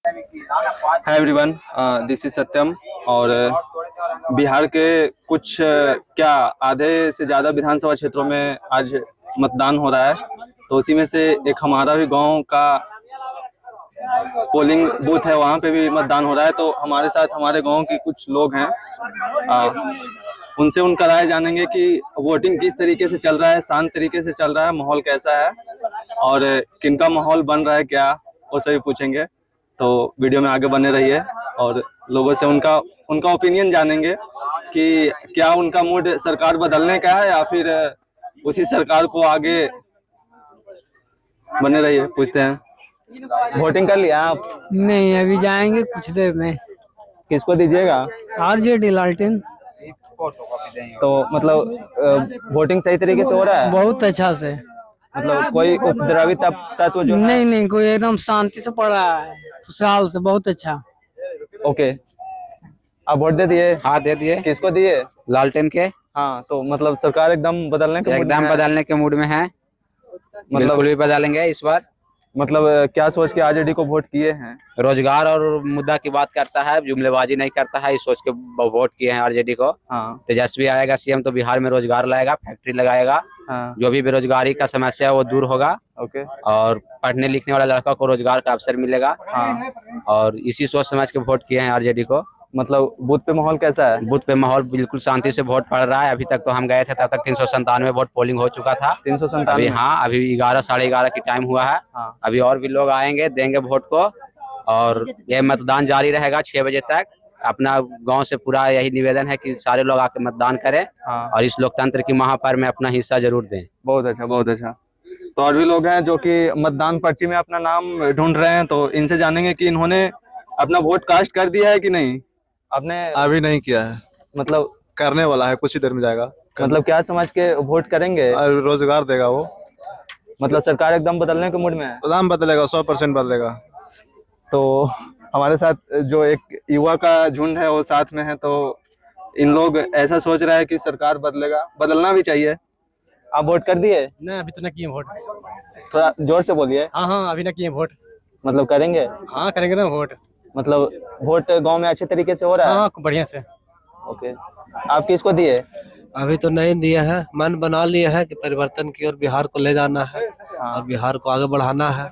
Hi everyone, this is सत्यम। और बिहार के कुछ क्या आधे से ज़्यादा विधानसभा क्षेत्रों में आज मतदान हो रहा है। तो उसी में से एक हमारा भी गांव का पोलिंग बूथ है, वहाँ पे भी मतदान हो रहा है। तो हमारे साथ हमारे गांव के कुछ लोग हैं, उनसे उनका राय जानेंगे कि वोटिंग किस तरीके से चल रहा है, शांत तरीके से चल रहा है, माहौल कैसा है और किनका माहौल बन रहा है, क्या वो सभी पूछेंगे। तो वीडियो में आगे बने रहिए और लोगों से उनका उनका ओपिनियन जानेंगे कि क्या उनका मूड सरकार बदलने का है या फिर उसी सरकार को आगे। बने रहिए, पूछते हैं। वोटिंग कर लिया आप? नहीं, अभी जाएंगे कुछ देर में। किसको दीजिएगा? आरजेडी लालटेन। तो मतलब वोटिंग सही तरीके से हो रहा है? बहुत अच्छा से। मतलब कोई उपद्रवी तत्व जो है? नहीं, कोई एकदम शांति से पड़ रहा है, खुशहाल से, बहुत अच्छा। ओके, आप वोट दे दिए? हाँ, दे दिए। किसको दिए? लालटेन के। हाँ, तो मतलब सरकार एकदम बदलने के मूड में एकदम है? बदलने के मूड में है। मतलब बिल्कुल भी बदलेंगे इस बार। मतलब क्या सोच के आरजेडी को वोट किए हैं? रोजगार और मुद्दा की बात करता है, जुमलेबाजी नहीं करता है, इस सोच के वोट किए हैं आरजेडी को। हाँ तेजस्वी आएगा सीएम तो बिहार में रोजगार लाएगा, फैक्ट्री लगाएगा। हाँ। जो भी बेरोजगारी का समस्या है वो दूर होगा। ओके। और पढ़ने लिखने वाला लड़का को रोजगार का अवसर मिलेगा। हाँ, और इसी सोच समझ के वोट किए हैं आरजेडी को। मतलब बूथ पे माहौल कैसा है? बूथ पे माहौल बिल्कुल शांति से वोट पड़ रहा है। अभी तक तो हम गए थे तब तक 397 वोट पोलिंग हो चुका था। 397? अभी हाँ, अभी 11 साढ़े 11 की टाइम हुआ है। हाँ। अभी और भी लोग आएंगे, देंगे वोट को। और ये मतदान जारी रहेगा 6 बजे तक। अपना गांव से पूरा यही निवेदन है कि सारे लोग आके मतदान करें। हाँ। और इस लोकतंत्र की महापर्व में अपना हिस्सा जरूर दें। बहुत अच्छा, बहुत अच्छा। तो और भी लोग हैं जो कि मतदान पर्ची में अपना नाम ढूंढ रहे हैं, तो इनसे जानेंगे कि इन्होंने अपना वोट कास्ट कर दिया है कि नहीं। आपने अभी नहीं किया है, मतलब करने वाला है, कुछ ही देर में जाएगा। मतलब क्या समझ के वोट करेंगे? और रोजगार देगा वो। मतलब सरकार एकदम बदलने के मूड में है? नाम बदलेगा, 100% बदलेगा। तो हमारे साथ जो एक युवा का झुंड है वो साथ में है, तो इन लोग ऐसा सोच रहा है कि सरकार बदलेगा, बदलना भी चाहिए। आप वोट कर दिए? नहीं, अभी तो नहीं किए वोट। थोड़ा जोर से बोलिए। हाँ, अभी नहीं किए वोट। मतलब करेंगे? हाँ, करेंगे ना वोट। मतलब वोट गांव में अच्छे तरीके से हो रहा है? हाँ, बढ़िया से। ओके, आप किसको दिए? अभी तो नहीं दिया है, मन बना लिया है कि परिवर्तन की ओर बिहार को ले जाना है। हाँ। और बिहार को आगे बढ़ाना है,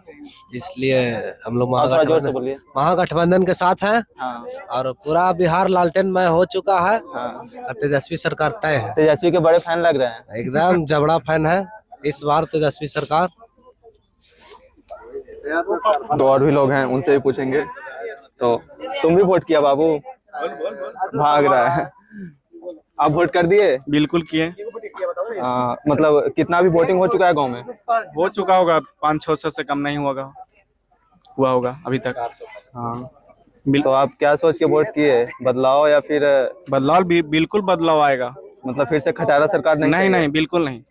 इसलिए हम लोग थोड़ा जोर से बोलिए। महागठबंधन के साथ हैं। हाँ। और पूरा बिहार लालटेनमय हो चुका है। हाँ। और तेजस्वी सरकार तय है। तेजस्वी के बड़े फैन लग रहे हैं। एकदम जबड़ा फैन है इस बार तेजस्वी सरकार। तो और भी लोग हैं, उनसे भी पूछेंगे। तो तुम भी वोट किया बाबू? भाग रहा है। आप वोट कर दिए? बिल्कुल किए। मतलब कितना भी वोटिंग हो चुका है गांव में? हो चुका होगा, 500-600 से कम नहीं हुआ होगा अभी तक। हाँ। तो आप क्या सोच के वोट किए, बदलाव या फिर? बदलाव भी, बिल्कुल बदलाव आएगा। मतलब फिर से खटारा सरकार नहीं? नहीं, बिल्कुल नहीं।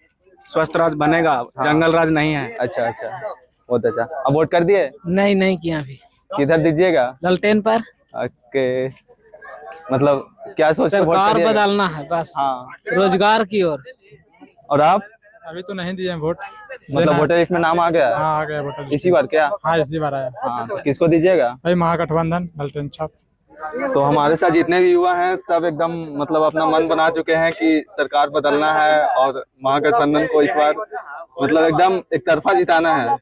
स्वस्थ राज बनेगा। हाँ। जंगल राज नहीं है। अच्छा अच्छा, बहुत अच्छा। अब वोट कर दिए? नहीं किया अभी। किधर दीजिएगा? लालटेन पर। ओके, मतलब क्या सोच के वोट सरकार करिएगा? बदलना है बस। हाँ। रोजगार की ओर। और आप? अभी तो नहीं दिए वोट। मतलब वोटर लिस्ट में नाम आ गया? हाँ, आ गया वोटर। इसी बार क्या? हाँ, इसी बार आया। हाँ, तो किसको दीजिएगा? भाई महागठबंधन लालटेन छाप। तो हमारे साथ जितने भी युवा हैं सब एकदम मतलब अपना मन बना चुके हैं कि सरकार बदलना है और महागठबंधन को इस बार मतलब एकदम एक तरफा जिताना है।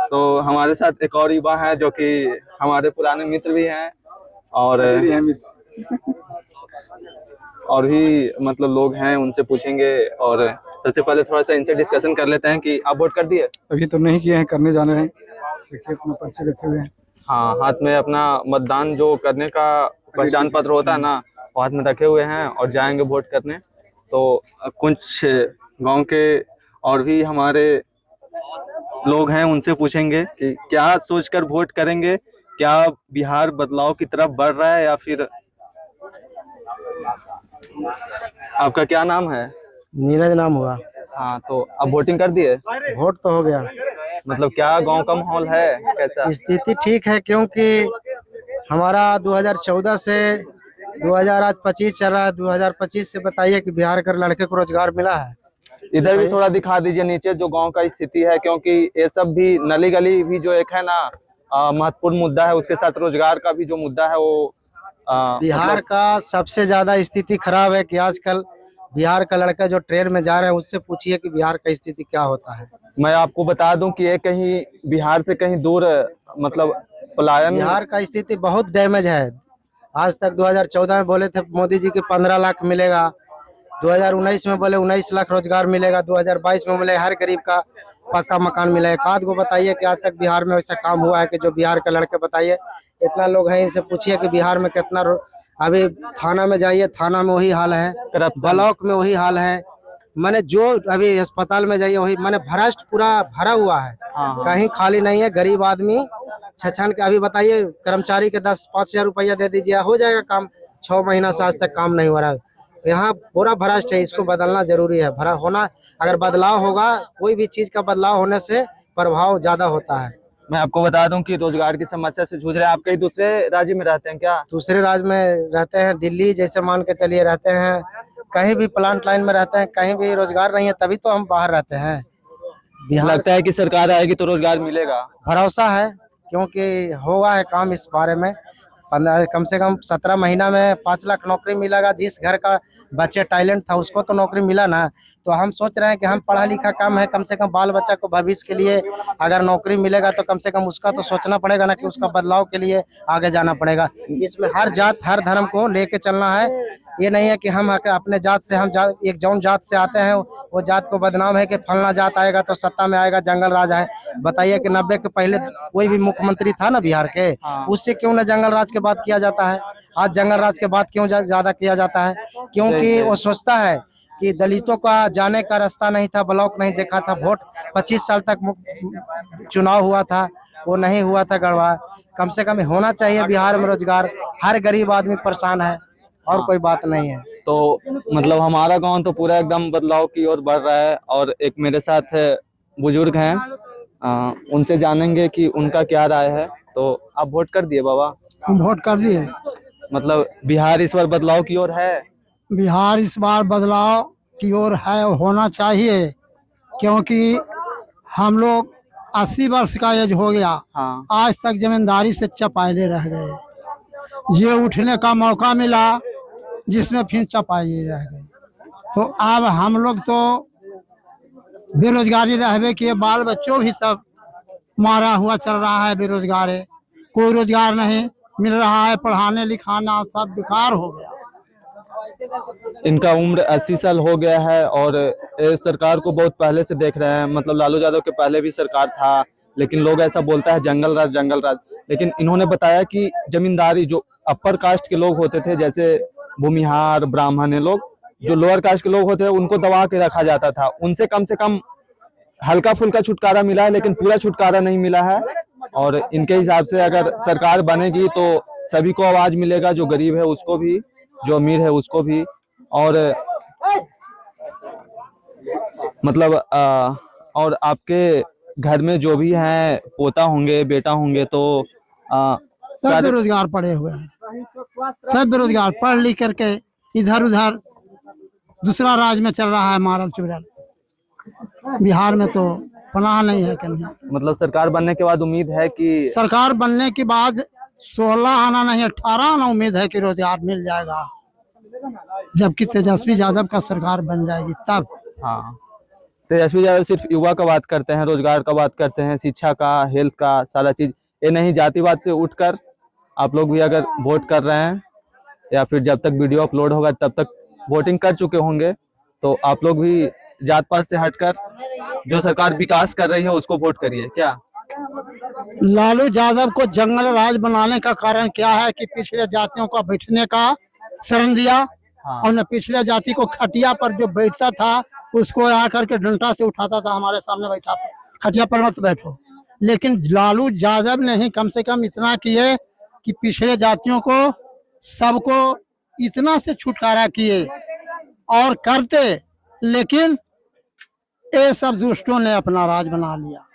तो हमारे साथ एक और युवा है जो कि हमारे पुराने मित्र भी हैं और भी मतलब लोग हैं, उनसे पूछेंगे। और सबसे पहले थोड़ा सा इनसे डिस्कशन कर लेते हैं कि आप वोट कर दिए? अभी तो नहीं किए हैं, करने जाने हैं। देखिए अपना पर्चे रखे हुए हैं। हाँ, हाथ में अपना मतदान जो करने का पहचान पत्र होता है ना, वो हाथ में रखे हुए हैं और जाएंगे वोट करने। तो कुछ गांव के और भी हमारे लोग हैं, उनसे पूछेंगे कि क्या सोचकर वोट करेंगे, क्या बिहार बदलाव की तरफ बढ़ रहा है या फिर? आपका क्या नाम है? नीरज नाम हुआ। हाँ, तो अब वोटिंग कर दिए? वोट तो हो गया। मतलब क्या गांव का माहौल है, कैसा? स्थिति ठीक है, क्योंकि हमारा 2014 से 2025 चल रहा है। 2025 से बताइए कि बिहार के लड़के को रोजगार मिला है। इधर भी थोड़ा दिखा दीजिए नीचे जो गांव का स्थिति है, क्योंकि ये सब भी नली गली भी जो एक है ना, महत्वपूर्ण मुद्दा है, उसके साथ रोजगार का भी जो मुद्दा है वो बिहार का सबसे ज्यादा स्थिति खराब है कि आजकल बिहार का लड़का जो ट्रेन में जा रहे हैं उससे पूछिए कि बिहार का स्थिति क्या होता है। मैं आपको बता दूं कि ये कहीं बिहार से कहीं दूर मतलब पलायन। बिहार का स्थिति बहुत डैमेज है। आज तक 2014 में बोले थे मोदी जी के 15 लाख मिलेगा, 2019 में बोले 19 लाख रोजगार मिलेगा, 2022 में बोले हर गरीब का पक्का मकान मिला है। एक को बताइए कि आज तक बिहार में वैसा काम हुआ है कि जो बिहार के लड़के बताइए। इतना लोग हैं, इनसे पूछिए कि बिहार में कितना अभी थाना में जाइए, थाना में वही हाल है, ब्लॉक में वही हाल है, माने जो अभी अस्पताल में जाइए वही, माने भ्रष्ट पूरा भरा हुआ है। कहीं खाली नहीं है। गरीब आदमी छछन के अभी बताइए कर्मचारी के 10-5 हजार रुपया दे दीजिए, हो जाएगा काम। 6 महीना से आज तक काम नहीं हो रहा है। यहाँ पूरा भ्रष्ट है, इसको बदलना जरूरी है। भरा होना, अगर बदलाव होगा, कोई भी चीज का बदलाव होने से प्रभाव ज्यादा होता है। मैं आपको बता दूं कि रोजगार की समस्या से जूझ रहे हैं। आप कहीं दूसरे राज्य में रहते हैं क्या? दूसरे राज्य में रहते हैं, दिल्ली जैसे मान के चलिए रहते हैं, कहीं भी प्लांट लाइन में रहते हैं, कहीं भी रोजगार नहीं है, तभी तो हम बाहर रहते हैं। बिहार लगता है कि सरकार आएगी तो रोजगार मिलेगा? भरोसा है, क्योंकि होगा है काम इस बारे में। 15 कम से कम 17 महीना में 5 लाख नौकरी मिलेगा। जिस घर का बच्चे टैलेंट था उसको तो नौकरी मिला ना। तो हम सोच रहे हैं कि हम पढ़ा लिखा काम है, कम से कम बाल बच्चा को भविष्य के लिए अगर नौकरी मिलेगा तो कम से कम उसका तो सोचना पड़ेगा ना, कि उसका बदलाव के लिए आगे जाना पड़ेगा। इसमें हर जात हर धर्म को लेके चलना है। ये नहीं है कि हम अपने जात से, हम एक जौन जात से आते हैं वो जात को बदनाम है कि फलना जात आएगा तो सत्ता में आएगा, जंगल राज है। बताइए कि 90 के पहले कोई भी मुख्यमंत्री था ना बिहार के, उससे क्यों ना जंगल राज के बात किया जाता है? आज जंगल राज के बात क्यों ज्यादा किया जाता है? क्योंकि वो सोचता है कि दलितों का जाने का रास्ता नहीं था, ब्लॉक नहीं देखा था। वोट 25 साल तक चुनाव हुआ था, वो नहीं हुआ था गड़बड़। कम से कम होना चाहिए बिहार में रोजगार। हर गरीब आदमी परेशान है और कोई बात नहीं है। तो मतलब हमारा गांव तो पूरा एकदम बदलाव की ओर बढ़ रहा है। और एक मेरे साथ बुजुर्ग हैं, उनसे जानेंगे कि उनका क्या राय है। तो आप वोट कर दिए बाबा? हम वोट कर दिए। मतलब बिहार इस बार बदलाव की ओर है? बिहार इस बार बदलाव की ओर है, होना चाहिए, क्योंकि हम लोग 80 वर्ष का एज हो गया। हाँ। आज तक जमींदारी से चपाइले रह गए। ये उठने का मौका मिला जिसमें फिर चपाइले रह गए। तो अब हम लोग तो बेरोजगारी रहबे किए, बाल बच्चों भी सब मारा हुआ चल रहा है, बेरोजगार है, कोई रोजगार नहीं मिल रहा है, पढ़ाने लिखाना सब बेकार हो गया। इनका उम्र 80 साल हो गया है और सरकार को बहुत पहले से देख रहे हैं। मतलब लालू यादव के पहले भी सरकार था, लेकिन लोग ऐसा बोलता है जंगल राज जंगल राज। लेकिन इन्होंने बताया कि जमींदारी जो अपर कास्ट के लोग होते थे, जैसे भूमिहार ब्राह्मण है लोग, जो लोअर कास्ट के लोग होते हैं उनको दबा के रखा जाता था। उनसे कम से कम हल्का फुल्का छुटकारा मिला है, लेकिन पूरा छुटकारा नहीं मिला है। और इनके हिसाब से अगर सरकार बनेगी तो सभी को आवाज मिलेगा, जो गरीब है उसको भी, जो अमीर है उसको भी। और मतलब और आपके घर में जो भी हैं पोता होंगे बेटा होंगे तो सब बेरोजगार पड़े हुए हैं, सब बेरोजगार पढ़ लिख करके इधर उधर दूसरा राज्य में चल रहा है, मारल चुरल। बिहार में तो पनाह नहीं है कहीं। मतलब सरकार बनने के बाद उम्मीद है कि सरकार बनने के बाद 16 आना नहीं 18 आना उम्मीद है कि रोजगार मिल जाएगा, जबकि तेजस्वी यादव का सरकार बन जाएगी तब। हाँ, तेजस्वी यादव सिर्फ युवा का बात करते हैं, रोजगार का बात करते हैं, शिक्षा का, हेल्थ का, सारा चीज। ये नहीं, जातिवाद से उठकर आप लोग भी अगर वोट कर रहे हैं या फिर जब तक वीडियो अपलोड होगा तब तक वोटिंग कर चुके होंगे, तो आप लोग भी जात पात से हटकर जो सरकार विकास कर रही है उसको वोट करिए। क्या लालू यादव को जंगल राज बनाने का कारण क्या है कि पिछले जातियों का बैठने का शरण दिया। हाँ। और न पिछले जाति को खटिया पर जो बैठता था उसको आकर के डंडा से उठाता था, हमारे सामने बैठा खटिया पर मत बैठो। लेकिन लालू यादव ने ही कम से कम इतना किए कि पिछले जातियों को सबको इतना से छुटकारा किए और करते, लेकिन ये सब दुष्टों ने अपना राज बना लिया।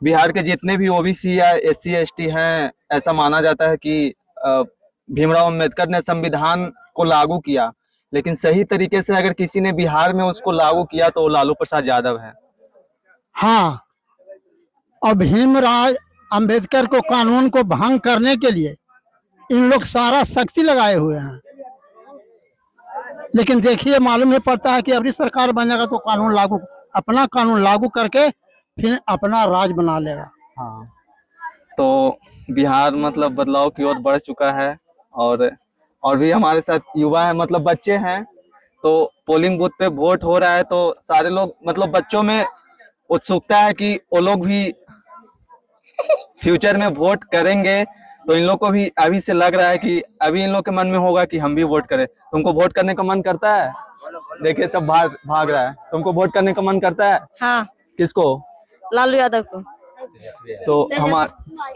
बिहार के जितने भी ओबीसी या SC ST हैं, ऐसा माना जाता है कि भीमराव अंबेडकर ने संविधान को लागू किया, लेकिन सही तरीके से अगर किसी ने बिहार में उसको लागू किया तो लालू प्रसाद यादव है। हाँ, और अंबेडकर को कानून को भंग करने के लिए इन लोग सारा शक्ति लगाए हुए हैं। लेकिन देखिए मालूम नहीं पड़ता है कि अभी सरकार बनेगा तो अपना कानून लागू करके फिर अपना राज बना लेगा। हाँ, तो बिहार मतलब बदलाव की ओर बढ़ चुका है। और भी हमारे साथ युवा है, मतलब बच्चे हैं। तो पोलिंग बूथ पे वोट हो रहा है तो सारे लोग, मतलब बच्चों में उत्सुकता है कि वो लोग भी फ्यूचर में वोट करेंगे। तो इन लोग को भी अभी से लग रहा है कि अभी इन लोग के मन में होगा कि हम भी वोट करें। तुमको वोट करने का मन करता है? देखिए सब भाग रहा है। तुमको वोट करने का मन करता है? हाँ, किसको? लालू यादव को। तो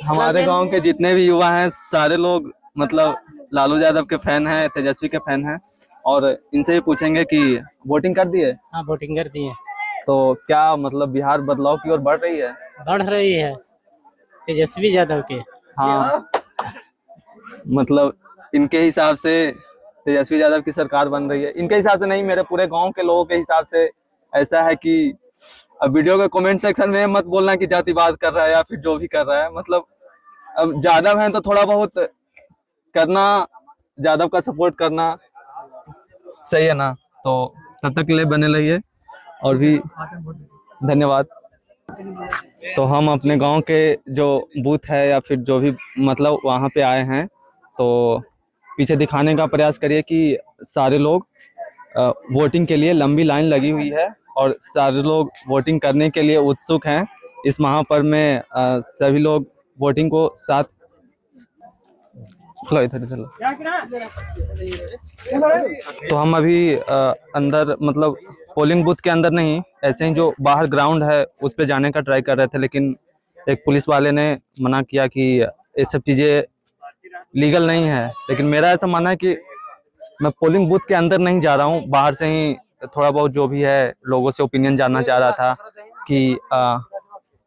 हमारे गांव के जितने भी युवा हैं सारे लोग मतलब लालू यादव के फैन हैं, तेजस्वी के फैन हैं। और इनसे ही पूछेंगे कि वोटिंग कर दिए? हाँ, वोटिंग कर दिए। तो क्या मतलब बिहार बदलाव की ओर बढ़ रही है? बढ़ रही है तेजस्वी यादव के। हाँ, मतलब इनके हिसाब से तेजस्वी यादव की सरकार बन रही है। इनके हिसाब से नहीं, मेरे पूरे गांव के लोगों के हिसाब से ऐसा है कि अब वीडियो के कमेंट सेक्शन में मत बोलना कि जातिवाद कर रहा है या फिर जो भी कर रहा है। मतलब अब यादव है तो थोड़ा बहुत करना, यादव का सपोर्ट करना सही है ना। तो तब तक के लिए बने रहिए और भी धन्यवाद। तो हम अपने गांव के जो बूथ है या फिर जो भी मतलब वहां पे आए हैं, तो पीछे दिखाने का प्रयास करिए कि सारे लोग वोटिंग के लिए लंबी लाइन लगी हुई है और सारे लोग वोटिंग करने के लिए उत्सुक हैं। इस महापर्व में सभी लोग वोटिंग को साथ इधर चलो। तो हम अभी अंदर मतलब पोलिंग बूथ के अंदर नहीं, ऐसे ही जो बाहर ग्राउंड है उस पे जाने का ट्राई कर रहे थे, लेकिन एक पुलिस वाले ने मना किया कि ये सब चीज़ें लीगल नहीं है। लेकिन मेरा ऐसा मानना है कि मैं पोलिंग बूथ के अंदर नहीं जा रहा हूँ, बाहर से ही थोड़ा बहुत जो भी है लोगों से ओपिनियन जानना चाह रहा था कि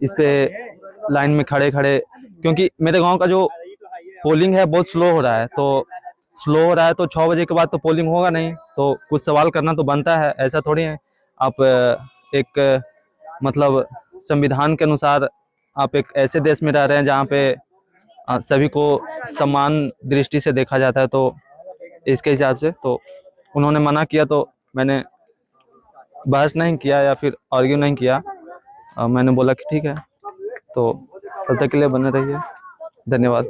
इस पे लाइन में खड़े खड़े, क्योंकि मेरे गांव का जो पोलिंग है बहुत स्लो हो रहा है। तो स्लो हो रहा है तो 6 बजे के बाद तो पोलिंग होगा नहीं, तो कुछ सवाल करना तो बनता है। ऐसा थोड़ी है आप एक मतलब संविधान के अनुसार आप एक ऐसे देश में रह रहे हैं जहाँ पे सभी को समान दृष्टि से देखा जाता है। तो इसके हिसाब से तो उन्होंने मना किया तो मैंने बहस नहीं किया या फिर आर्ग्यू नहीं किया। मैंने बोला कि ठीक है। तो तब तक के लिए बने रहिए, धन्यवाद।